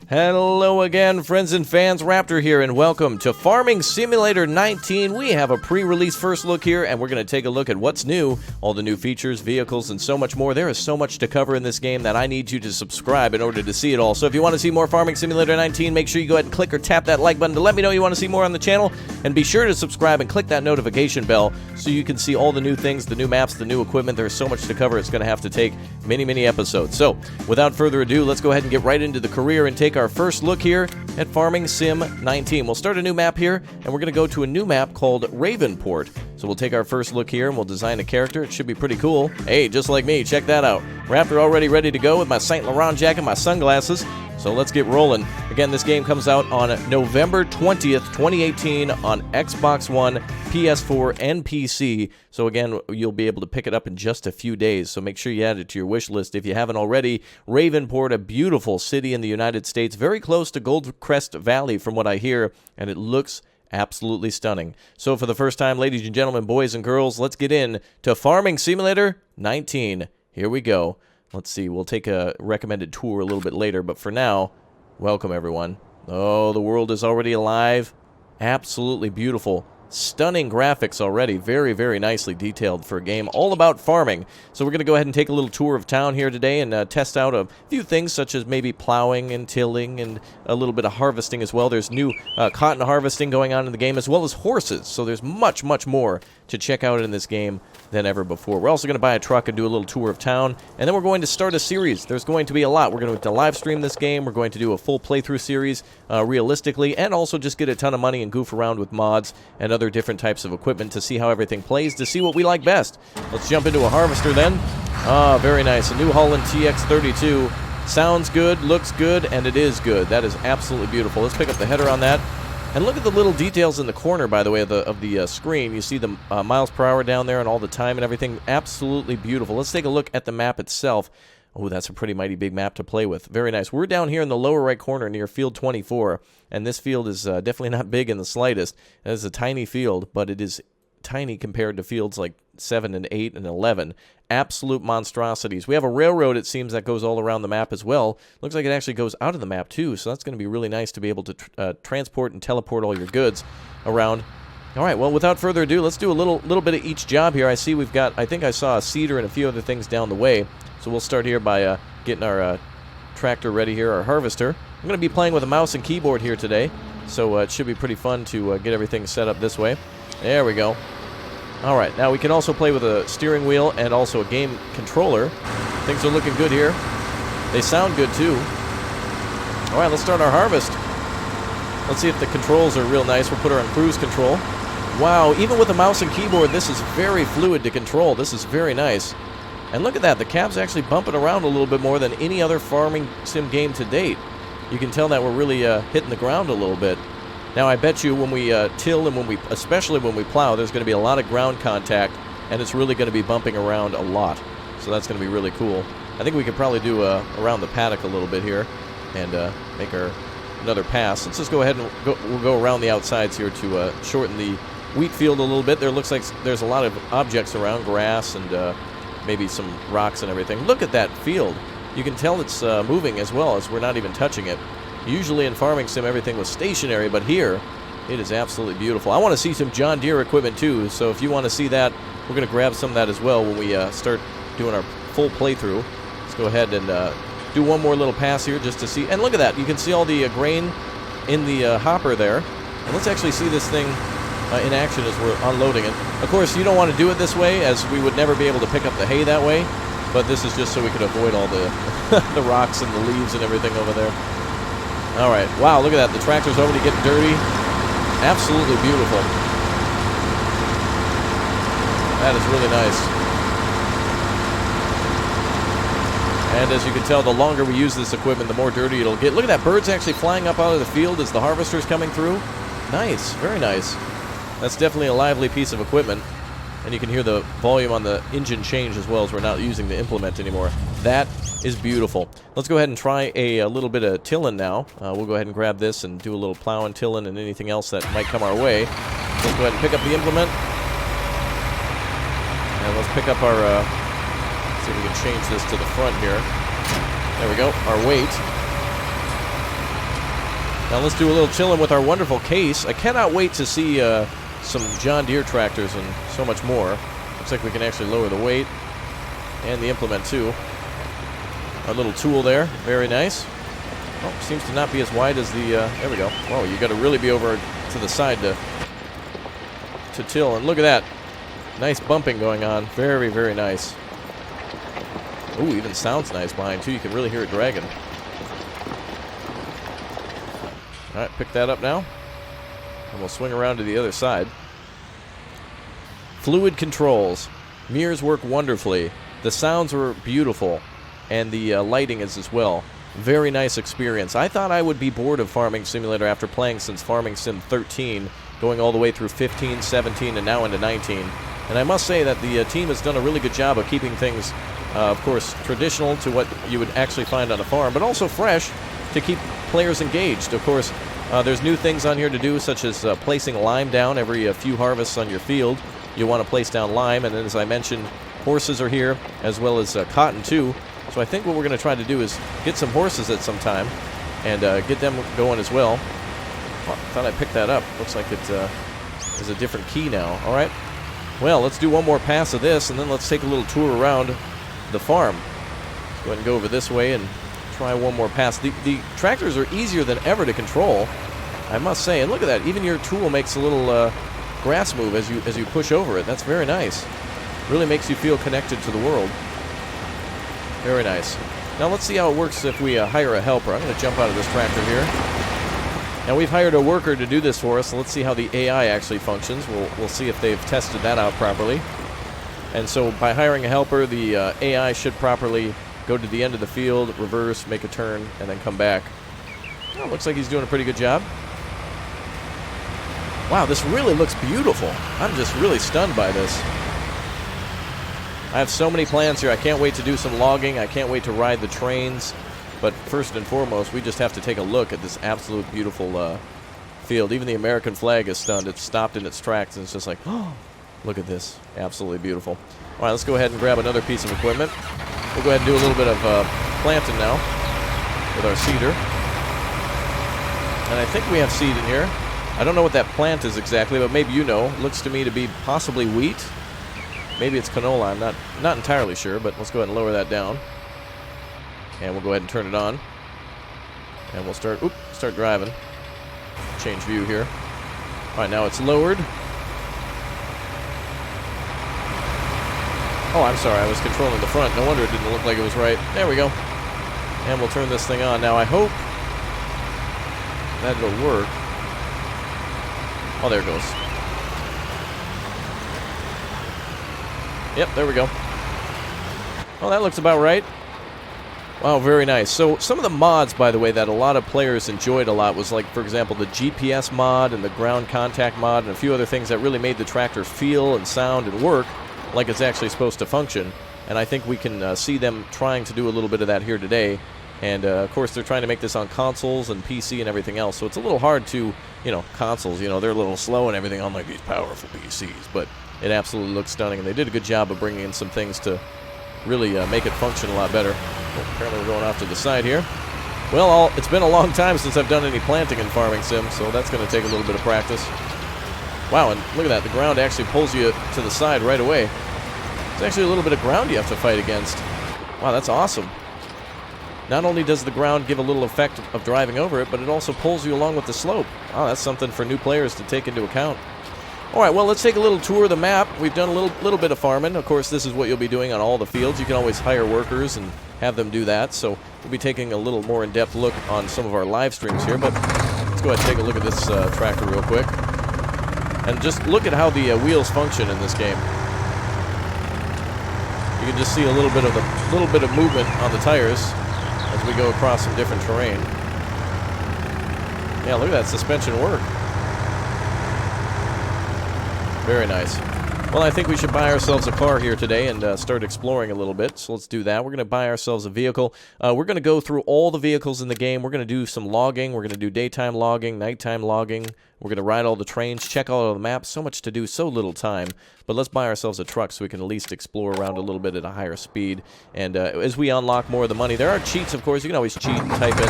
Hello again, friends and fans. Raptor here, and welcome to Farming Simulator 19. We have a pre-release first look here, and we're going to take a look at what's new, all the new features, vehicles, and so much more. There is so much to cover in this game that I need you to subscribe in order to see it all. So if you want to see more Farming Simulator 19, make sure you go ahead and click or tap that like button to let me know you want to see more on the channel, and be sure to subscribe and click that notification bell so you can see all the new things, the new maps, the new equipment. There's so much to cover, it's going to have to take many episodes. So without further ado, let's go ahead and get right into the career and take our first look here at Farming Sim 19. We'll start a new map here, and we're going to go to a new map called Ravenport. So we'll take our first look here, and we'll design a character. It should be pretty cool. Hey, just like me, check that out. Raptor already ready to go with my St. Laurent jacket, my sunglasses. So let's get rolling. Again, this game comes out on November 20th, 2018 on Xbox One, PS4, and PC. So again, you'll be able to pick it up in just a few days. So make sure you add it to your wish list if you haven't already. Ravenport, a beautiful city in the United States, very close to Goldcrest Valley from what I hear, and it looks absolutely stunning. So for the first time, ladies and gentlemen, boys and girls, let's get in to Farming Simulator 19. Here we go. Let's see, we'll take a recommended tour a little bit later, but for now, welcome everyone. Oh, the world is already alive. Absolutely beautiful. Stunning graphics already. Very nicely detailed for a game all about farming. So we're going to go ahead and take a little tour of town here today and test out a few things such as maybe plowing and tilling and a little bit of harvesting as well. There's new cotton harvesting going on in the game as well as horses. So there's much more to check out in this game than ever before. We're also going to buy a truck and do a little tour of town, and then we're going to start a series. There's going to be a lot. We're going to live stream this game. We're going to do a full playthrough series realistically, and also just get a ton of money and goof around with mods and other different types of equipment to see how everything plays, to see what we like best. Let's jump into a harvester then. Ah, very nice. A New Holland TX32. Sounds good, looks good, and it is good. That is absolutely beautiful. Let's pick up the header on that. And look at the little details in the corner, by the way, of the screen. You see the miles per hour down there and all the time and everything. Absolutely beautiful. Let's take a look at the map itself. Oh, that's a pretty mighty big map to play with. Very nice. We're down here in the lower right corner near field 24, and this field is definitely not big in the slightest. It is a tiny field, but it is tiny compared to fields like 7 and 8 and 11. Absolute monstrosities. We have a railroad, it seems, that goes all around the map as well. Looks like it actually goes out of the map too, so that's going to be really nice to be able to transport and teleport all your goods around. All right, well, without further ado, let's do a little bit of each job here. I see we've got, I think I saw a seeder and a few other things down the way. So we'll start here by getting our tractor ready here, our harvester. I'm going to be playing with a mouse and keyboard here today, so it should be pretty fun to get everything set up this way. There we go. All right, now we can also play with a steering wheel and also a game controller. Things are looking good here. They sound good too. All right, let's start our harvest. Let's see if the controls are real nice. We'll put her on cruise control. Wow, even with a mouse and keyboard, this is very fluid to control. This is very nice. And look at that, the cab's actually bumping around a little bit more than any other farming sim game to date. You can tell that we're really hitting the ground a little bit. Now, I bet you when we till and especially when we plow, there's going to be a lot of ground contact, and it's really going to be bumping around a lot. So that's going to be really cool. I think we could probably do around the paddock a little bit here and make another pass. Let's just go ahead and we'll go around the outsides here to shorten the wheat field a little bit. There looks like there's a lot of objects around, grass and maybe some rocks and everything. Look at that field. You can tell it's moving as well as we're not even touching it. Usually in Farming Sim everything was stationary, but here it is absolutely beautiful. I want to see some John Deere equipment too, so if you want to see that, we're going to grab some of that as well when we start doing our full playthrough. Let's go ahead and do one more little pass here just to see. And look at that. You can see all the grain in the hopper there. And let's actually see this thing in action as we're unloading it. Of course, you don't want to do it this way, as we would never be able to pick up the hay that way, but this is just so we could avoid all the the rocks and the leaves and everything over there. All right, wow, look at that. The tractor's already getting dirty. Absolutely beautiful. That is really nice. And as you can tell, the longer we use this equipment, the more dirty it'll get. Look at that, birds actually flying up out of the field as the harvester's coming through. Nice, very nice. That's definitely a lively piece of equipment. And you can hear the volume on the engine change as well as we're not using the implement anymore. That is beautiful. Let's go ahead and try a little bit of tilling now. We'll go ahead and grab this and do a little plowing, tilling, and anything else that might come our way. Let's go ahead and pick up the implement. And let's pick up our, see if we can change this to the front here. There we go, our weight. Now let's do a little chilling with our wonderful case. I cannot wait to see some John Deere tractors and so much more. Looks like we can actually lower the weight and the implement too. Our little tool there, very nice. Oh, seems to not be as wide as the, there we go. Whoa, you got to really be over to the side to till. And look at that. Nice bumping going on. Very, very nice. Ooh, even sounds nice behind too. You can really hear it dragging. All right, pick that up now. And we'll swing around to the other side. Fluid controls. Mirrors work wonderfully. The sounds were beautiful. And the lighting is as well. Very nice experience. I thought I would be bored of Farming Simulator after playing since Farming Sim 13, going all the way through 15, 17, and now into 19. And I must say that the team has done a really good job of keeping things, of course, traditional to what you would actually find on a farm, but also fresh to keep players engaged. Of course, there's new things on here to do, such as placing lime down every few harvests on your field. You want to place down lime, and then, as I mentioned, horses are here, as well as cotton too. So I think what we're going to try to do is get some horses at some time and get them going as well. Oh, I thought I picked that up. Looks like it is a different key now. All right. Well, let's do one more pass of this, and then let's take a little tour around the farm. Let's go ahead and go over this way and try one more pass. The tractors are easier than ever to control, I must say. And look at that. Even your tool makes a little grass move as you push over it. That's very nice. Really makes you feel connected to the world. Very nice. Now let's see how it works if we hire a helper. I'm going to jump out of this tractor here. Now we've hired a worker to do this for us. So let's see how the AI actually functions. We'll see if they've tested that out properly. And so by hiring a helper, the AI should properly go to the end of the field, reverse, make a turn, and then come back. Oh, looks like he's doing a pretty good job. Wow, this really looks beautiful. I'm just really stunned by this. I have so many plans here. I can't wait to do some logging. I can't wait to ride the trains. But first and foremost, we just have to take a look at this absolute beautiful field. Even the American flag is stunned. It's stopped in its tracks, and it's just like, oh, look at this. Absolutely beautiful. All right, let's go ahead and grab another piece of equipment. We'll go ahead and do a little bit of planting now with our seeder. And I think we have seed in here. I don't know what that plant is exactly, but maybe you know. It looks to me to be possibly wheat. Maybe it's canola. I'm not entirely sure, but let's go ahead and lower that down. And we'll go ahead and turn it on. And we'll start driving. Change view here. All right, now it's lowered. Oh, I'm sorry. I was controlling the front. No wonder it didn't look like it was right. There we go. And we'll turn this thing on. Now, I hope that it'll work. Oh, there it goes. Yep, there we go. Well, that looks about right. Wow, very nice. So some of the mods, by the way, that a lot of players enjoyed a lot was, like, for example, the GPS mod and the ground contact mod and a few other things that really made the tractor feel and sound and work like it's actually supposed to function. And I think we can see them trying to do a little bit of that here today. And, of course, they're trying to make this on consoles and PC and everything else. So it's a little hard to, consoles, they're a little slow and everything, unlike these powerful PCs. But it absolutely looks stunning. And they did a good job of bringing in some things to really make it function a lot better. Oh, apparently we're going off to the side here. Well, it's been a long time since I've done any planting in Farming Sim, so that's going to take a little bit of practice. Wow, and look at that. The ground actually pulls you to the side right away. It's actually a little bit of ground you have to fight against. Wow, that's awesome. Not only does the ground give a little effect of driving over it, but it also pulls you along with the slope. Wow, that's something for new players to take into account. All right, well, let's take a little tour of the map. We've done a little bit of farming. Of course, this is what you'll be doing on all the fields. You can always hire workers and have them do that. So we'll be taking a little more in-depth look on some of our live streams here. But let's go ahead and take a look at this tractor real quick. And just look at how the wheels function in this game. You can just see a little bit of movement on the tires as we go across some different terrain. Yeah, look at that suspension work. Very nice. Well, I think we should buy ourselves a car here today and start exploring a little bit. So let's do that. We're going to buy ourselves a vehicle. We're going to go through all the vehicles in the game. We're going to do some logging. We're going to do daytime logging, nighttime logging. We're going to ride all the trains, check all of the maps. So much to do, so little time. But let's buy ourselves a truck so we can at least explore around a little bit at a higher speed. And as we unlock more of the money, there are cheats, of course. You can always cheat and type in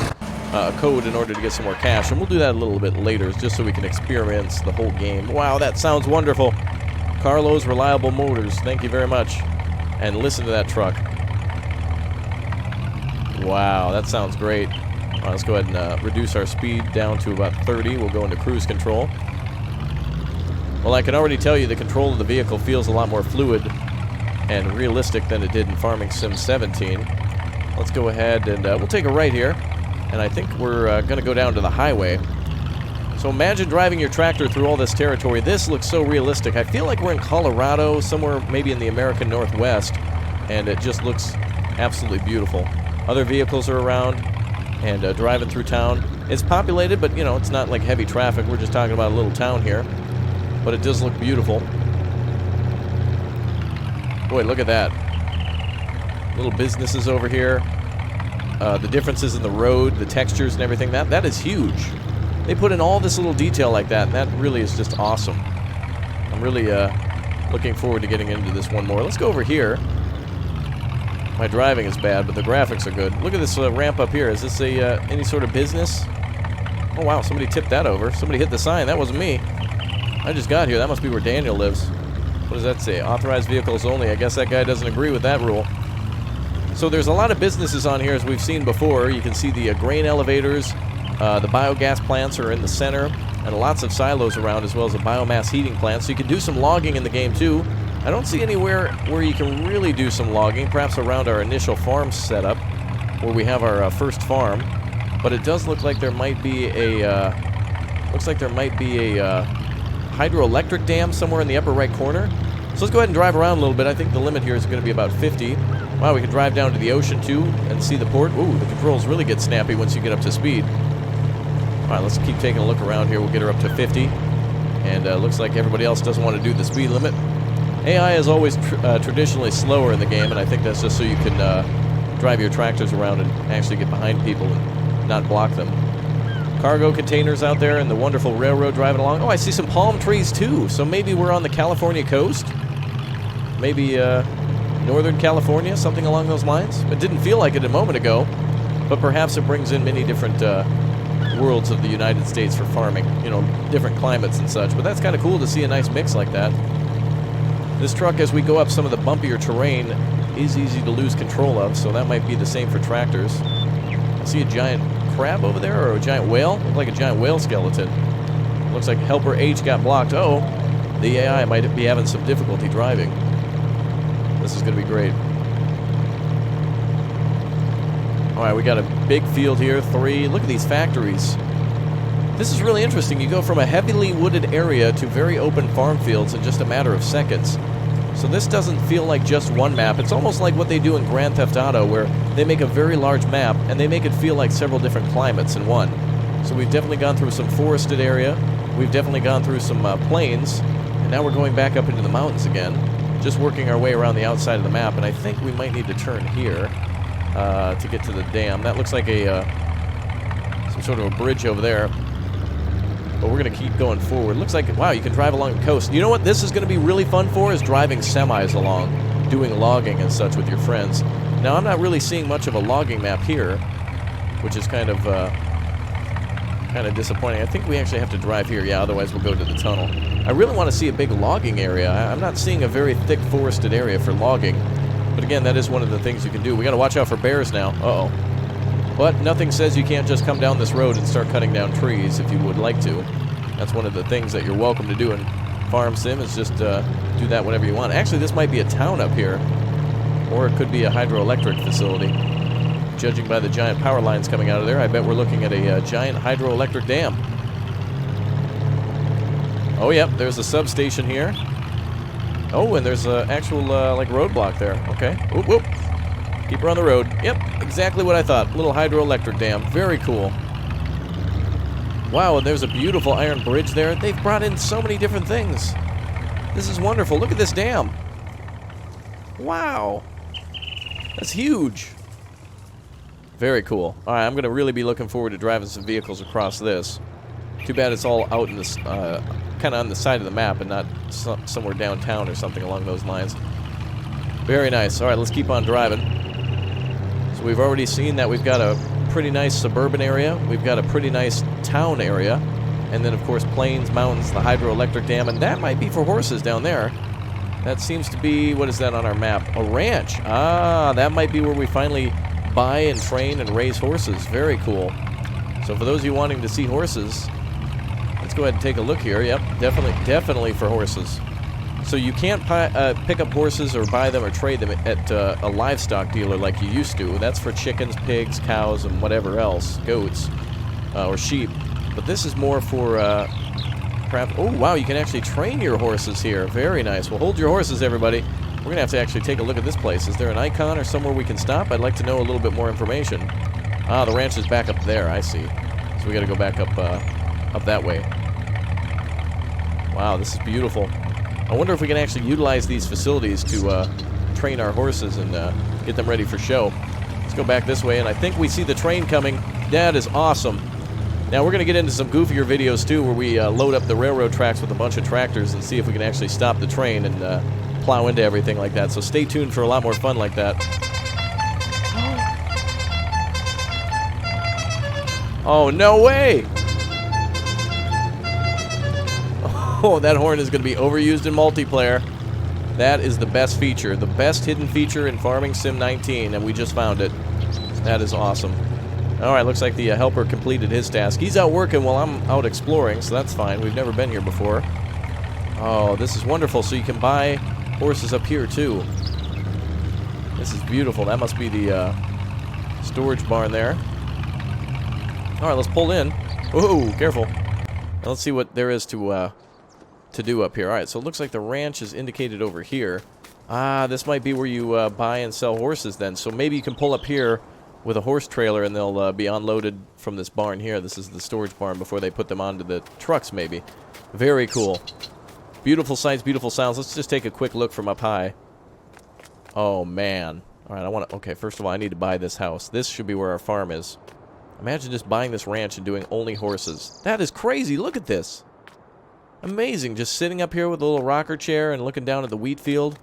a code in order to get some more cash, and we'll do that a little bit later, just so we can experience the whole game. Wow, that sounds wonderful. Carlos Reliable Motors, thank you very much. And listen to that truck. Wow, that sounds great. All right, let's go ahead and reduce our speed down to about 30. We'll go into cruise control. Well, I can already tell you the control of the vehicle feels a lot more fluid and realistic than it did in Farming Sim 17. Let's go ahead and we'll take a right here. And I think we're going to go down to the highway. So imagine driving your tractor through all this territory. This looks so realistic. I feel like we're in Colorado, somewhere maybe in the American Northwest, and it just looks absolutely beautiful. Other vehicles are around and driving through town. It's populated, but, you know, it's not like heavy traffic. We're just talking about a little town here. But it does look beautiful. Boy, look at that. Little businesses over here. The differences in the road, the textures and everything, that is huge. They put in all this little detail like that, and that really is just awesome. I'm really looking forward to getting into this one more. Let's go over here. My driving is bad, but the graphics are good. Look at this ramp up here. Is this any sort of business? Oh, wow, somebody tipped that over. Somebody hit the sign. That wasn't me. I just got here. That must be where Daniel lives. What does that say? Authorized vehicles only. I guess that guy doesn't agree with that rule. So there's a lot of businesses on here, as we've seen before. You can see the grain elevators, the biogas plants are in the center, and lots of silos around, as well as a biomass heating plant. So you can do some logging in the game too. I don't see anywhere where you can really do some logging, perhaps around our initial farm setup, where we have our first farm. But it does look like there might be a hydroelectric dam somewhere in the upper right corner. So let's go ahead and drive around a little bit. I think the limit here is going to be about 50. Wow, we can drive down to the ocean too and see the port. Ooh, the controls really get snappy once you get up to speed. All right, let's keep taking a look around here. We'll get her up to 50. And looks like everybody else doesn't want to do the speed limit. AI is always traditionally slower in the game, and I think that's just so you can drive your tractors around and actually get behind people and not block them. Cargo containers out there and the wonderful railroad driving along. Oh, I see some palm trees too. So maybe we're on the California coast. Maybe Northern California, something along those lines. It didn't feel like it a moment ago, but perhaps it brings in many different worlds of the United States for farming. You know, different climates and such. But that's kind of cool to see a nice mix like that. This truck, as we go up some of the bumpier terrain, is easy to lose control of, so that might be the same for tractors. I see a giant crab over there, or a giant whale? Looks like a giant whale skeleton. Looks like Helper H got blocked. Oh, the AI might be having some difficulty driving. This is going to be great. All right, we got a big field here, 3. Look at these factories. This is really interesting. You go from a heavily wooded area to very open farm fields in just a matter of seconds. So this doesn't feel like just one map. It's almost like what they do in Grand Theft Auto, where they make a very large map and they make it feel like several different climates in one. So we've definitely gone through some forested area. We've definitely gone through some plains. And now we're going back up into the mountains again, just working our way around the outside of the map. And I think we might need to turn here to get to the dam. That looks like some sort of a bridge over there. But we're going to keep going forward. Looks like, wow, you can drive along the coast. You know what this is going to be really fun for is driving semis along, doing logging and such with your friends. Now, I'm not really seeing much of a logging map here, which is kind of disappointing. I think we actually have to drive here. Yeah, otherwise we'll go to the tunnel. I really want to see a big logging area. I'm not seeing a very thick forested area for logging. But again, that is one of the things you can do. We got to watch out for bears now. Uh-oh. But nothing says you can't just come down this road and start cutting down trees if you would like to. That's one of the things that you're welcome to do in Farm Sim, is just do that whenever you want. Actually, this might be a town up here, or it could be a hydroelectric facility. Judging by the giant power lines coming out of there, I bet we're looking at a giant hydroelectric dam. Oh, yep, there's a substation here. Oh, and there's an actual, like, roadblock there. Okay. Whoop, whoop. Keep her on the road. Yep, exactly what I thought. Little hydroelectric dam. Very cool. Wow, and there's a beautiful iron bridge there. They've brought in so many different things. This is wonderful. Look at this dam. Wow. That's huge. Very cool. All right, I'm going to really be looking forward to driving some vehicles across this. Too bad it's all out in this, kind of on the side of the map and not somewhere downtown or something along those lines. Very nice. All right, let's keep on driving. So we've already seen that we've got a pretty nice suburban area. We've got a pretty nice town area. And then, of course, plains, mountains, the hydroelectric dam. And that might be for horses down there. That seems to be, what is that on our map? A ranch. Ah, that might be where we finally buy and train and raise horses. Very cool. So for those of you wanting to see horses, let's go ahead and take a look here. Yep, definitely for horses. So you can't pick up horses or buy them or trade them at a livestock dealer like you used to. That's for chickens, pigs, cows, and whatever else, goats, or sheep. But this is more for perhaps... Oh, wow, you can actually train your horses here. Very nice. Well, hold your horses, everybody. We're going to have to actually take a look at this place. Is there an icon or somewhere we can stop? I'd like to know a little bit more information. Ah, the ranch is back up there. I see. So we got to go back up that way. Wow, this is beautiful. I wonder if we can actually utilize these facilities to train our horses and get them ready for show. Let's go back this way, and I think we see the train coming. That is awesome. Now, we're going to get into some goofier videos, too, where we load up the railroad tracks with a bunch of tractors and see if we can actually stop the train and plow into everything like that. So stay tuned for a lot more fun like that. Oh, no way! Oh, that horn is going to be overused in multiplayer. That is the best feature. The best hidden feature in Farming Sim 19, and we just found it. That is awesome. Alright, looks like the helper completed his task. He's out working while I'm out exploring, so that's fine. We've never been here before. Oh, this is wonderful. So you can buy horses up here, too. This is beautiful. That must be the storage barn there. Alright, let's pull in. Whoa, careful. Now let's see what there is to do up here. Alright, so it looks like the ranch is indicated over here. Ah, this might be where you buy and sell horses then. So maybe you can pull up here with a horse trailer and they'll be unloaded from this barn here. This is the storage barn before they put them onto the trucks maybe. Very cool. Beautiful sights, beautiful sounds. Let's just take a quick look from up high. Oh, man. Alright, I want to... Okay, first of all, I need to buy this house. This should be where our farm is. Imagine just buying this ranch and doing only horses. That is crazy. Look at this. Amazing. Just sitting up here with a little rocker chair and looking down at the wheat field.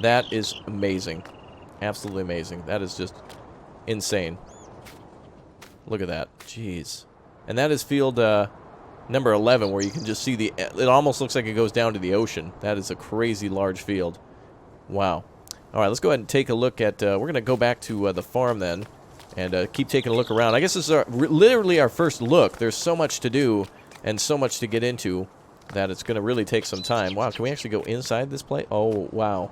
That is amazing. Absolutely amazing. That is just insane. Look at that. Jeez. And that is field number 11, where you can just see the... It almost looks like it goes down to the ocean. That is a crazy large field. Wow. Alright, let's go ahead and take a look at... we're going to go back to the farm then. And keep taking a look around. I guess this is literally our first look. There's so much to do and so much to get into that it's going to really take some time. Wow, can we actually go inside this place? Oh, wow.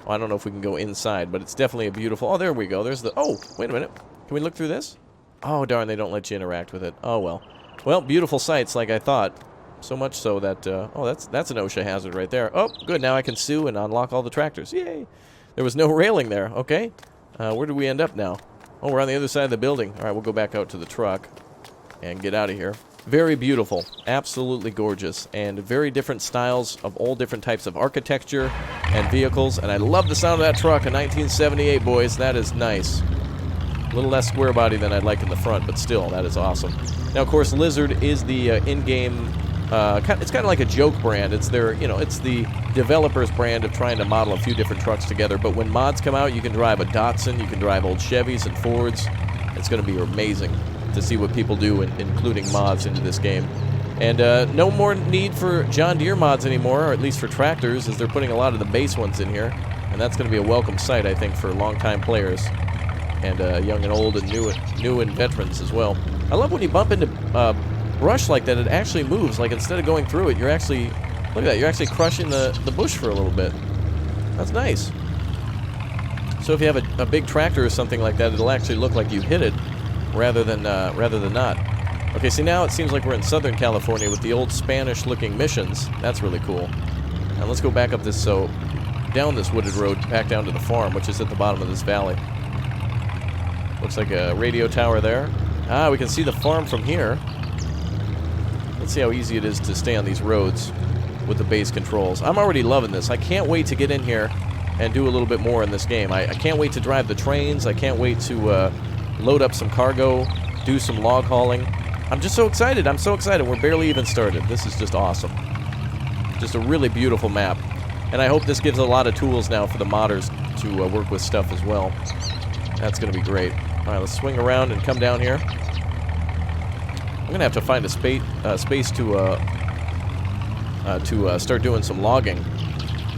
Well, I don't know if we can go inside, but it's definitely a beautiful... Oh, there we go. There's the... Oh, wait a minute. Can we look through this? Oh, darn, they don't let you interact with it. Oh, well. Well, beautiful sights like I thought. So much so that... oh, that's an OSHA hazard right there. Oh, good. Now I can sue and unlock all the tractors. Yay! There was no railing there. Okay. Where did we end up now? Oh, we're on the other side of the building. All right, we'll go back out to the truck and get out of here. Very beautiful. Absolutely gorgeous. And very different styles of all different types of architecture and vehicles. And I love the sound of that truck in 1978, boys. That is nice. A little less square body than I'd like in the front, but still, that is awesome. Now, of course, Lizard is the in-game... it's kind of like a joke brand. It's their, you know, it's the developer's brand of trying to model a few different trucks together. But when mods come out, you can drive a Dosen't, you can drive old Chevys and Fords. It's going to be amazing to see what people do, including mods into this game. And no more need for John Deere mods anymore, or at least for tractors, as they're putting a lot of the base ones in here. And that's going to be a welcome sight, I think, for longtime players. And young and old and new and veterans as well. I love when you bump into... brush like that, it actually moves. Like, instead of going through it, you're actually... Look at that, you're actually crushing the bush for a little bit. That's nice. So if you have a big tractor or something like that, it'll actually look like you hit it rather than not. Okay, see, now it seems like we're in Southern California with the old Spanish-looking missions. That's really cool. Now let's go back up this, down this wooded road, back down to the farm, which is at the bottom of this valley. Looks like a radio tower there. Ah, we can see the farm from here. Let's see how easy it is to stay on these roads with the base controls. I'm already loving this. I can't wait to get in here and do a little bit more in this game. I can't wait to drive the trains. I can't wait to load up some cargo, do some log hauling. I'm just so excited. I'm so excited. We're barely even started. This is just awesome. Just a really beautiful map. And I hope this gives a lot of tools now for the modders to work with stuff as well. That's going to be great. All right, let's swing around and come down here. I'm going to have to find a space to start doing some logging.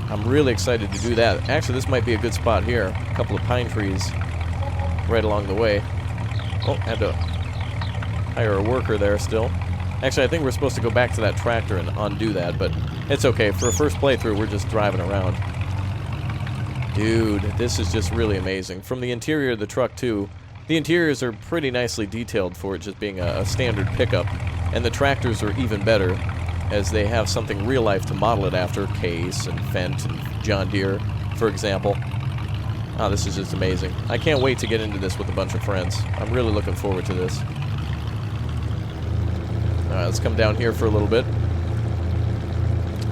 I'm really excited to do that. Actually, this might be a good spot here. A couple of pine trees right along the way. Oh, had to hire a worker there still. Actually, I think we're supposed to go back to that tractor and undo that, but it's okay. For a first playthrough, we're just driving around. Dude, this is just really amazing. From the interior of the truck, too. The interiors are pretty nicely detailed for it just being a standard pickup. And the tractors are even better, as they have something real life to model it after. Case and Fendt and John Deere, for example. Oh, this is just amazing. I can't wait to get into this with a bunch of friends. I'm really looking forward to this. Alright, let's come down here for a little bit.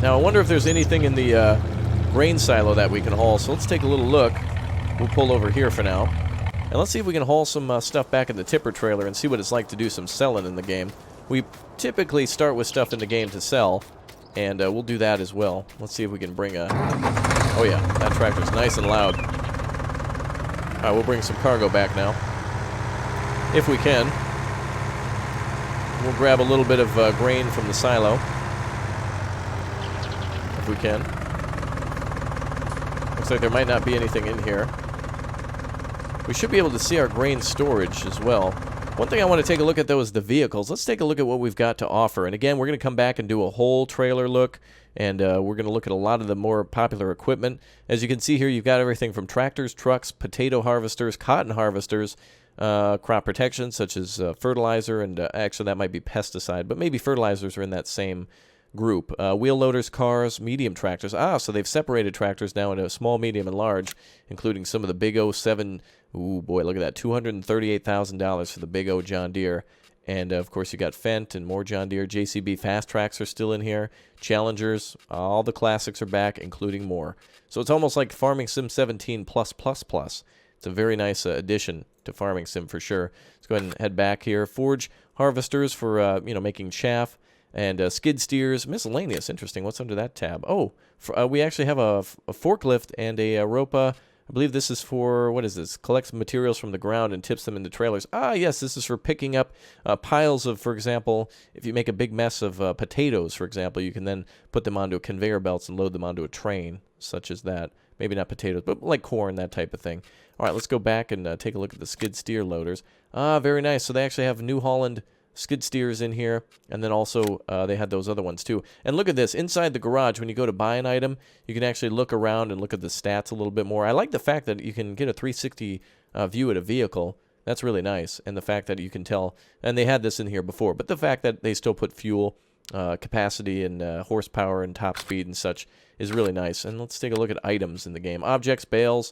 Now, I wonder if there's anything in the grain silo that we can haul, so let's take a little look. We'll pull over here for now. And let's see if we can haul some stuff back in the tipper trailer and see what it's like to do some selling in the game. We typically start with stuff in the game to sell, and we'll do that as well. Let's see if we can bring a... Oh yeah, that tractor's nice and loud. Alright, we'll bring some cargo back now. If we can. We'll grab a little bit of grain from the silo. If we can. Looks like there might not be anything in here. We should be able to see our grain storage as well. One thing I want to take a look at, though, is the vehicles. Let's take a look at what we've got to offer. And again, we're going to come back and do a whole trailer look, and we're going to look at a lot of the more popular equipment. As you can see here, you've got everything from tractors, trucks, potato harvesters, cotton harvesters, crop protection, such as fertilizer, and actually that might be pesticide, but maybe fertilizers are in that same group. Wheel loaders, cars, medium tractors. So they've separated tractors now into small, medium, and large, including some of the big 07. Ooh, boy, look at that. $238,000 for the big O John Deere. And, of course, you got Fendt and more John Deere. JCB Fast Tracks are still in here. Challengers, all the classics are back, including more. So it's almost like Farming Sim 17 plus. It's a very nice addition to Farming Sim for sure. Let's go ahead and head back here. Forge harvesters for, making chaff. And skid steers, miscellaneous. Interesting. What's under that tab? Oh, we actually have a forklift and a ropa. I believe this is for, what is this? Collects materials from the ground and tips them into trailers. Yes, this is for picking up piles of, for example, if you make a big mess of potatoes, for example, you can then put them onto conveyor belts and load them onto a train, such as that. Maybe not potatoes, but like corn, that type of thing. All right, let's go back and take a look at the skid steer loaders. Very nice. So they actually have New Holland skid steers in here, and then also they had those other ones too. And look at this, inside the garage, when you go to buy an item, you can actually look around and look at the stats a little bit more. I like the fact that you can get a 360 view at a vehicle. That's really nice, and the fact that you can tell, and they had this in here before, but the fact that they still put fuel capacity and horsepower and top speed and such is really nice. And let's take a look at items in the game. Objects, bales,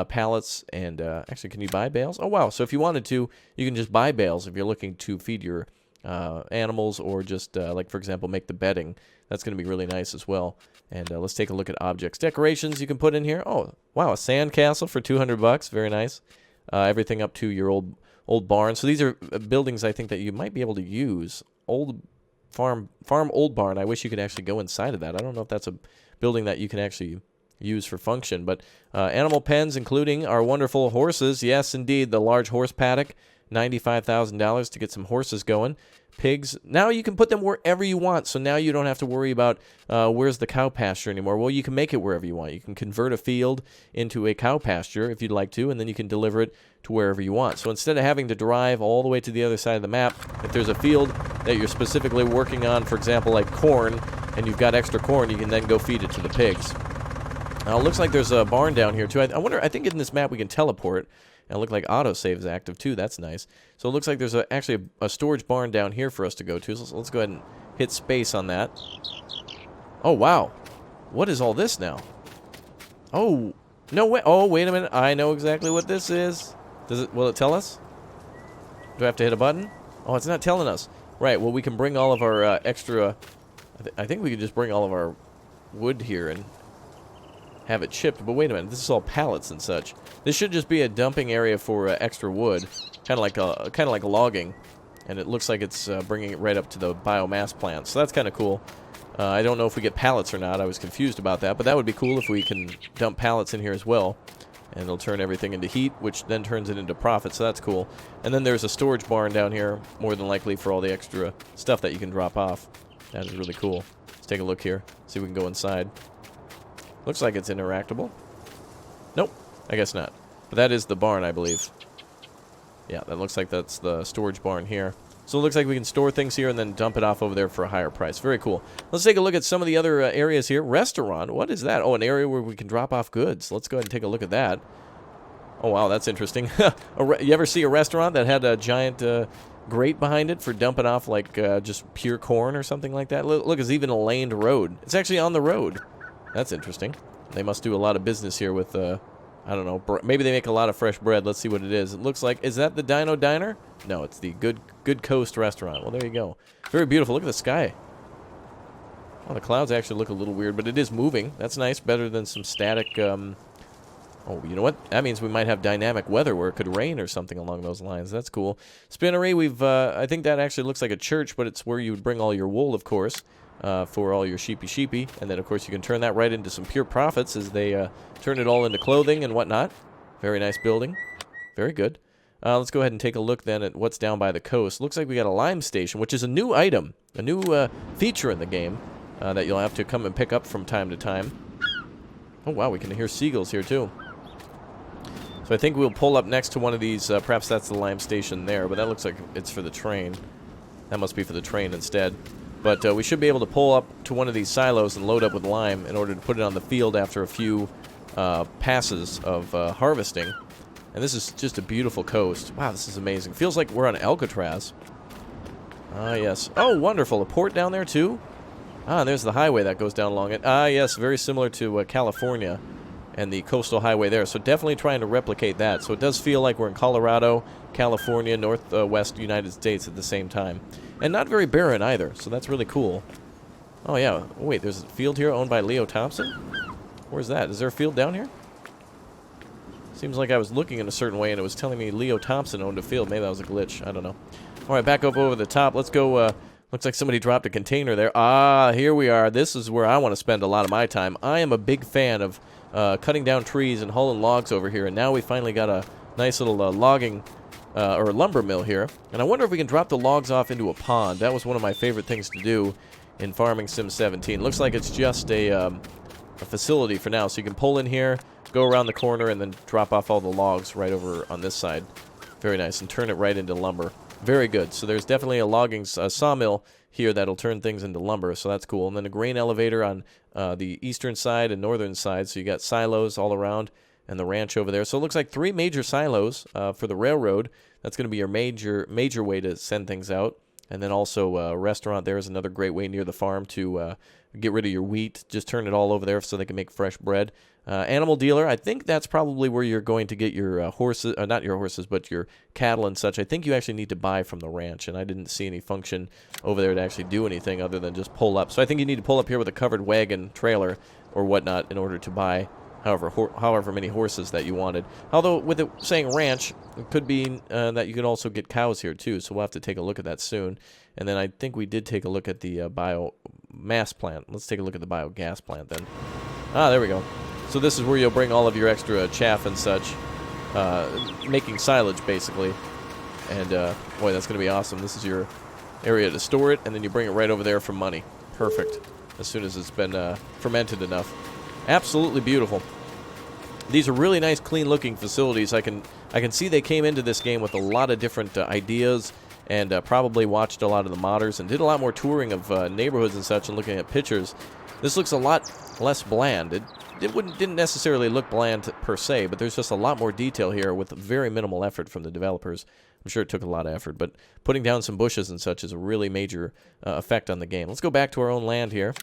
pallets, and actually, can you buy bales? Oh, wow. So if you wanted to, you can just buy bales if you're looking to feed your animals, or just, like, for example, make the bedding. That's going to be really nice as well. And let's take a look at objects. Decorations you can put in here. Oh, wow, a sand castle for $200. Very nice. Everything up to your old barn. So these are buildings, I think, that you might be able to use. Old farm old barn. I wish you could actually go inside of that. I don't know if that's a building that you can actually use for function, but animal pens, including our wonderful horses. Yes, indeed, the large horse paddock, $95,000 to get some horses going. Pigs, now you can put them wherever you want, so now you don't have to worry about where's the cow pasture anymore. Well, you can make it wherever you want. You can convert a field into a cow pasture if you'd like to, and then you can deliver it to wherever you want. So instead of having to drive all the way to the other side of the map, if there's a field that you're specifically working on, for example, like corn, and you've got extra corn, you can then go feed it to the pigs. Now, it looks like there's a barn down here, too. I think in this map we can teleport. And it looked like autosave is active, too. That's nice. So it looks like there's actually a storage barn down here for us to go to. So let's go ahead and hit space on that. Oh, wow. What is all this now? Oh, no way. Oh, wait a minute. I know exactly what this is. Will it tell us? Do I have to hit a button? Oh, it's not telling us. Right, well, we can bring all of our extra... I think we can just bring all of our wood here and have it shipped. But wait a minute, this is all pallets and such. This should just be a dumping area for extra wood, kind of like logging, and it looks like it's bringing it right up to the biomass plant. So that's kind of cool. I don't know if we get pallets or not. I was confused about that, but that would be cool if we can dump pallets in here as well. And it'll turn everything into heat, which then turns it into profit, so that's cool. And then there's a storage barn down here, more than likely for all the extra stuff that you can drop off. That is really cool. Let's take a look here, see if we can go inside. Looks like it's interactable. Nope, I guess not. But that is the barn, I believe. Yeah, that looks like that's the storage barn here. So it looks like we can store things here and then dump it off over there for a higher price. Very cool. Let's take a look at some of the other areas here. Restaurant. What is that? Oh, an area where we can drop off goods. Let's go ahead and take a look at that. Oh, wow, that's interesting. You ever see a restaurant that had a giant grate behind it for dumping off, like, just pure corn or something like that? Look, it's even a laned road. It's actually on the road. That's interesting. They must do a lot of business here with, I don't know, maybe they make a lot of fresh bread. Let's see what it is. It looks like, is that the Dino Diner? No, it's the Good Coast Restaurant. Well, there you go. Very beautiful. Look at the sky. Well, the clouds actually look a little weird, but it is moving. That's nice. Better than some static, oh, you know what? That means we might have dynamic weather where it could rain or something along those lines. That's cool. Spinnery, I think that actually looks like a church, but it's where you would bring all your wool, of course, for all your sheepy. And then, of course, you can turn that right into some pure profits as they turn it all into clothing and whatnot. Very nice building. Very good. Let's go ahead and take a look then at what's down by the coast. Looks like we got a lime station, which is a new item, a new feature in the game that you'll have to come and pick up from time to time. Oh, wow, we can hear seagulls here, too. So I think we'll pull up next to one of these. Perhaps that's the lime station there, but that looks like it's for the train. That must be for the train instead. But we should be able to pull up to one of these silos and load up with lime in order to put it on the field after a few passes of harvesting. And this is just a beautiful coast. Wow, this is amazing. Feels like we're on Alcatraz. Ah, yes. Oh, wonderful. A port down there, too? Ah, there's the highway that goes down along it. Ah, yes, very similar to California and the coastal highway there. So definitely trying to replicate that. So it does feel like we're in Colorado, California, northwest United States at the same time. And not very barren either, so that's really cool. Oh, yeah. Wait, there's a field here owned by Leo Thompson? Where's that? Is there a field down here? Seems like I was looking in a certain way and it was telling me Leo Thompson owned a field. Maybe that was a glitch. I don't know. All right, back up over the top. Let's go. Looks like somebody dropped a container there. Ah, here we are. This is where I want to spend a lot of my time. I am a big fan of cutting down trees and hauling logs over here. And now we finally got a nice little logging or lumber mill here. And I wonder if we can drop the logs off into a pond. That was one of my favorite things to do in Farming Sim 17. Looks like it's just a facility for now. So you can pull in here, go around the corner, and then drop off all the logs right over on this side. Very nice. And turn it right into lumber. Very good. So there's definitely a logging sawmill here that'll turn things into lumber, so that's cool. And then a grain elevator on the eastern side and northern side, so you got silos all around and the ranch over there. So it looks like 3 major silos for the railroad. That's going to be your major way to send things out. And then also a restaurant there is another great way near the farm to get rid of your wheat. Just turn it all over there so they can make fresh bread. Animal dealer, I think that's probably where you're going to get your horses, not your horses, but your cattle and such. I think you actually need to buy from the ranch, and I didn't see any function over there to actually do anything other than just pull up. So I think you need to pull up here with a covered wagon trailer or whatnot in order to buy however many horses that you wanted. Although with it saying ranch, it could be that you could also get cows here too, so we'll have to take a look at that soon. And then I think we did take a look at the biomass plant. Let's take a look at the biogas plant then. Ah, there we go. So this is where you'll bring all of your extra chaff and such, making silage basically. And boy, that's going to be awesome. This is your area to store it, and then you bring it right over there for money. Perfect. As soon as it's been fermented enough. Absolutely beautiful. These are really nice, clean-looking facilities. I can see they came into this game with a lot of different ideas, and probably watched a lot of the modders and did a lot more touring of neighborhoods and such and looking at pictures. This looks a lot less bland. It didn't necessarily look bland per se, but there's just a lot more detail here with very minimal effort from the developers. I'm sure it took a lot of effort, but putting down some bushes and such is a really major effect on the game. Let's go back to our own land here.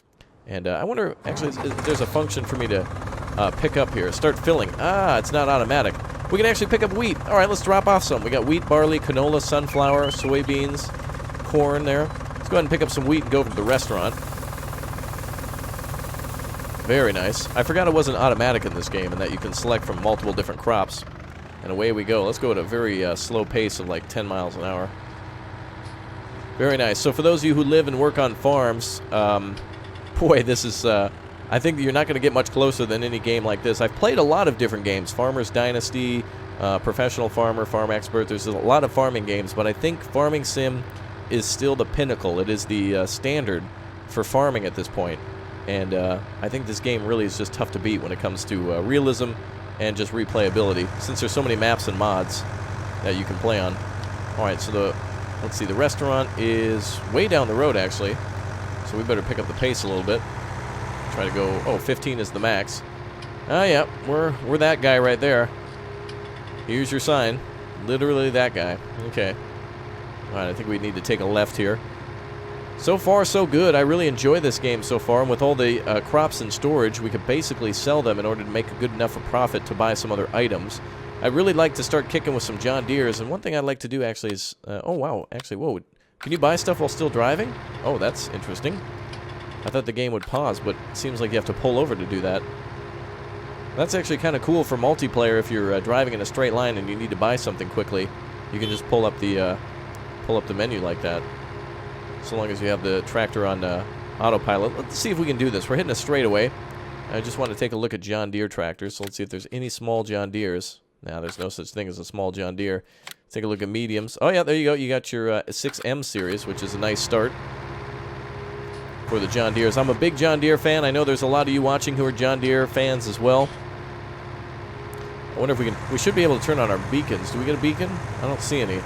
And I wonder, actually, if there's a function for me to pick up here. Start filling. Ah, it's not automatic. We can actually pick up wheat. All right, let's drop off some. We got wheat, barley, canola, sunflower, soybeans, corn there. Let's go ahead and pick up some wheat and go over to the restaurant. Very nice. I forgot it wasn't automatic in this game and that you can select from multiple different crops. And away we go. Let's go at a very slow pace of like 10 miles an hour. Very nice. So for those of you who live and work on farms, boy, this is I think that you're not going to get much closer than any game like this. I've played a lot of different games. Farmer's Dynasty, Professional Farmer, Farm Expert. There's a lot of farming games, but I think Farming Sim is still the pinnacle. It is the standard for farming at this point. And I think this game really is just tough to beat when it comes to realism and just replayability, since there's so many maps and mods that you can play on. Alright, so let's see, the restaurant is way down the road, actually. So we better pick up the pace a little bit. Try to go, 15 is the max. Oh, yeah, we're that guy right there. Here's your sign. Literally that guy. Okay. Alright, I think we need to take a left here. So far, so good. I really enjoy this game so far, and with all the crops in storage, we could basically sell them in order to make a good enough a profit to buy some other items. I'd really like to start kicking with some John Deeres, and one thing I'd like to do actually is... oh, wow. Actually, whoa. Can you buy stuff while still driving? Oh, that's interesting. I thought the game would pause, but it seems like you have to pull over to do that. That's actually kind of cool for multiplayer if you're driving in a straight line and you need to buy something quickly. You can just pull up the menu like that. So long as you have the tractor on autopilot. Let's see if we can do this. We're hitting a straightaway. I just want to take a look at John Deere tractors, so let's see if there's any small John Deeres. Now, there's no such thing as a small John Deere. Let's take a look at mediums. Oh, yeah, there you go. You got your 6M series, which is a nice start for the John Deeres. I'm a big John Deere fan. I know there's a lot of you watching who are John Deere fans as well. I wonder if we should be able to turn on our beacons. Do we get a beacon? I don't see any.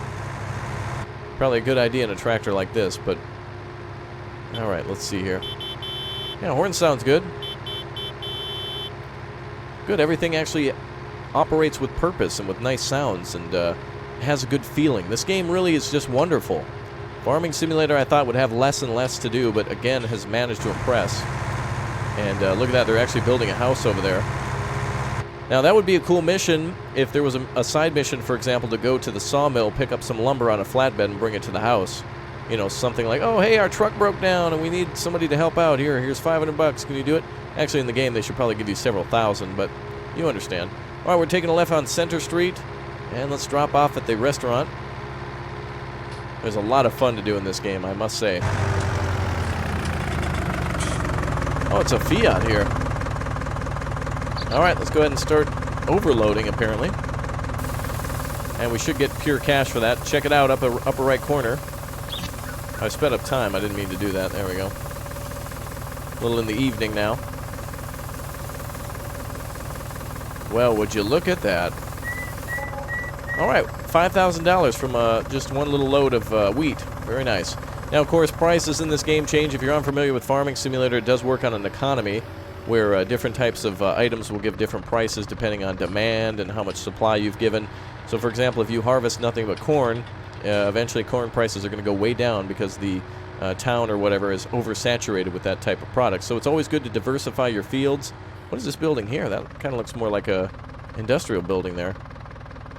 Probably a good idea in a tractor like this, but... Alright, let's see here. Yeah, horn sounds good. Good, everything actually operates with purpose and with nice sounds, and has a good feeling. This game really is just wonderful. Farming Simulator I thought would have less and less to do, but again has managed to impress. And look at that, they're actually building a house over there. Now that would be a cool mission if there was a side mission, for example, to go to the sawmill, pick up some lumber on a flatbed and bring it to the house. You know, something like, oh hey, our truck broke down and we need somebody to help out. Here's $500, can you do it? Actually in the game they should probably give you several thousand, but you understand. Alright, we're taking a left on Center Street, and let's drop off at the restaurant. There's a lot of fun to do in this game, I must say. Oh, it's a Fiat here. Alright, let's go ahead and start overloading, apparently. And we should get pure cash for that. Check it out, upper right corner. I sped up time, I didn't mean to do that. There we go. A little in the evening now. Well, would you look at that? Alright, $5,000 from just one little load of wheat. Very nice. Now, of course, prices in this game change. If you're unfamiliar with Farming Simulator, it does work on an economy where different types of items will give different prices depending on demand and how much supply you've given. So, for example, if you harvest nothing but corn, eventually corn prices are going to go way down because the town or whatever is oversaturated with that type of product. So it's always good to diversify your fields. What is this building here? That kind of looks more like a industrial building there.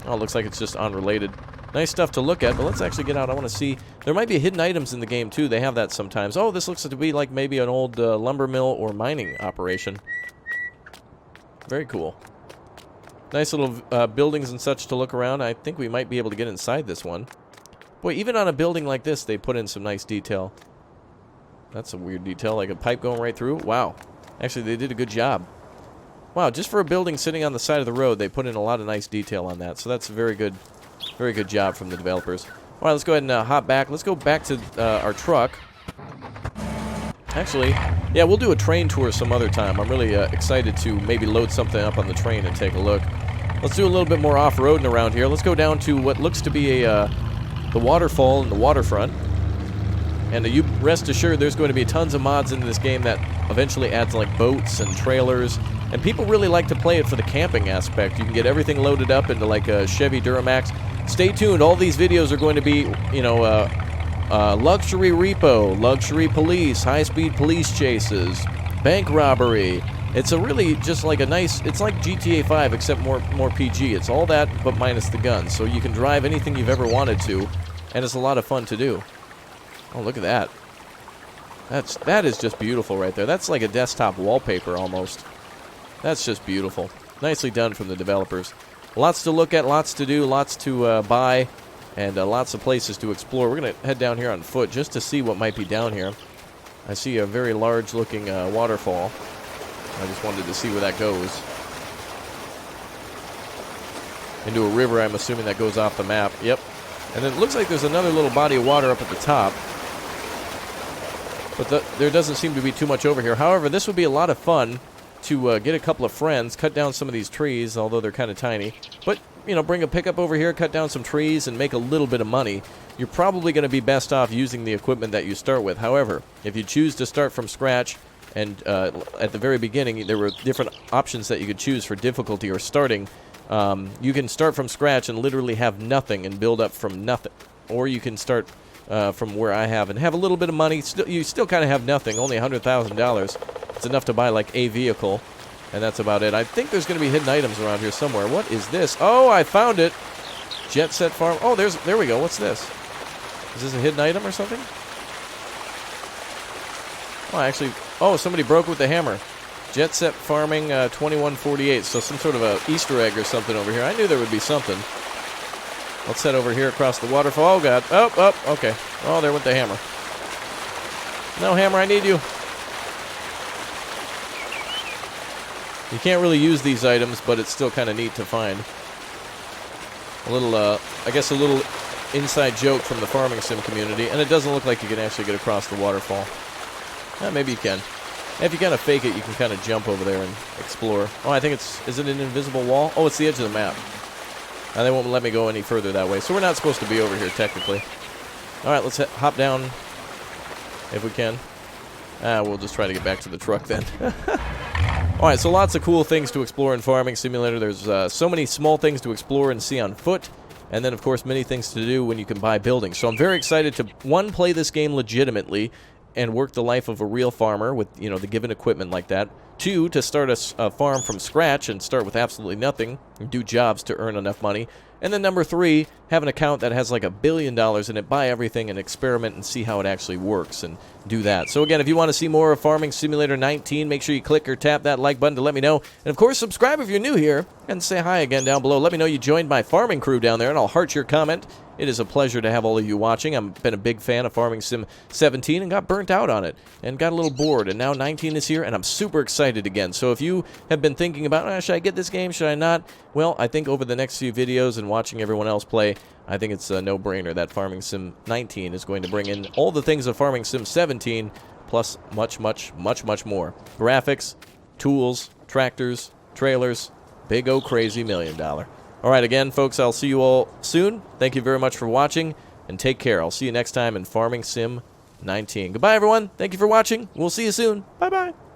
Oh, it looks like it's just unrelated. Nice stuff to look at, but let's actually get out. I want to see. There might be hidden items in the game, too. They have that sometimes. Oh, this looks to be like maybe an old lumber mill or mining operation. Very cool. Nice little buildings and such to look around. I think we might be able to get inside this one. Boy, even on a building like this, they put in some nice detail. That's a weird detail, like a pipe going right through. Wow. Actually, they did a good job. Wow, just for a building sitting on the side of the road, they put in a lot of nice detail on that. So that's a very good job from the developers. All right, let's go ahead and hop back. Let's go back to our truck. Actually, yeah, we'll do a train tour some other time. I'm really excited to maybe load something up on the train and take a look. Let's do a little bit more off-roading around here. Let's go down to what looks to be the waterfall and the waterfront. And you rest assured there's going to be tons of mods into this game that eventually adds like boats and trailers. And people really like to play it for the camping aspect. You can get everything loaded up into like a Chevy Duramax. Stay tuned. All these videos are going to be, you know, luxury repo, luxury police, high-speed police chases, bank robbery. It's a really just like a nice, it's like GTA 5 except more PG. It's all that but minus the guns. So you can drive anything you've ever wanted to, and it's a lot of fun to do. Oh, look at that. That is just beautiful right there. That's like a desktop wallpaper almost. That's just beautiful. Nicely done from the developers. Lots to look at, lots to do, lots to buy, and lots of places to explore. We're going to head down here on foot just to see what might be down here. I see a very large-looking waterfall. I just wanted to see where that goes. Into a river, I'm assuming that goes off the map. Yep. And then it looks like there's another little body of water up at the top. But there doesn't seem to be too much over here. However, this would be a lot of fun to get a couple of friends, cut down some of these trees, although they're kind of tiny. But, you know, bring a pickup over here, cut down some trees, and make a little bit of money. You're probably going to be best off using the equipment that you start with. However, if you choose to start from scratch, and at the very beginning, there were different options that you could choose for difficulty or starting. You can start from scratch and literally have nothing and build up from nothing. Or you can start from where I have and have a little bit of money. You still kind of have nothing, only $100,000. It's enough to buy like a vehicle, and that's about it. I think there's going to be hidden items around here somewhere. What is this? Oh, I found it. Jet Set Farm. Oh, there we go. What's this? Is this a hidden item or something? Oh, actually, somebody broke with the hammer. Jet Set Farming 2148. So some sort of a Easter egg or something over here. I knew there would be something. Let's head over here across the waterfall. Oh, God. Oh, okay. Oh, there went the hammer. No, hammer, I need you. You can't really use these items, but it's still kind of neat to find. A little, I guess a little inside joke from the farming sim community, and it doesn't look like you can actually get across the waterfall. Maybe you can. If you kind of fake it, you can kind of jump over there and explore. Oh, I think is it an invisible wall? Oh, it's the edge of the map. And they won't let me go any further that way, so we're not supposed to be over here, technically. All right, let's hop down if we can. We'll just try to get back to the truck then. Alright, so lots of cool things to explore in Farming Simulator. There's so many small things to explore and see on foot. And then, of course, many things to do when you can buy buildings. So I'm very excited to, one, play this game legitimately and work the life of a real farmer with, you know, the given equipment like that. Two, to start a farm from scratch and start with absolutely nothing and do jobs to earn enough money. And then number three, have an account that has like $1 billion in it, buy everything and experiment and see how it actually works and do that. So again, if you want to see more of Farming Simulator 19, make sure you click or tap that like button to let me know. And of course, subscribe if you're new here and say hi again down below. Let me know you joined my farming crew down there and I'll heart your comment. It is a pleasure to have all of you watching. I've been a big fan of Farming Sim 17 and got burnt out on it and got a little bored. And now 19 is here and I'm super excited again. So if you have been thinking about, should I get this game, should I not? Well, I think over the next few videos and watching everyone else play, I think it's a no-brainer that Farming Sim 19 is going to bring in all the things of Farming Sim 17, plus much, much, much, much more. Graphics, tools, tractors, trailers, big crazy $1 million. All right, again, folks, I'll see you all soon. Thank you very much for watching, and take care. I'll see you next time in Farming Sim 19. Goodbye, everyone. Thank you for watching. We'll see you soon. Bye-bye.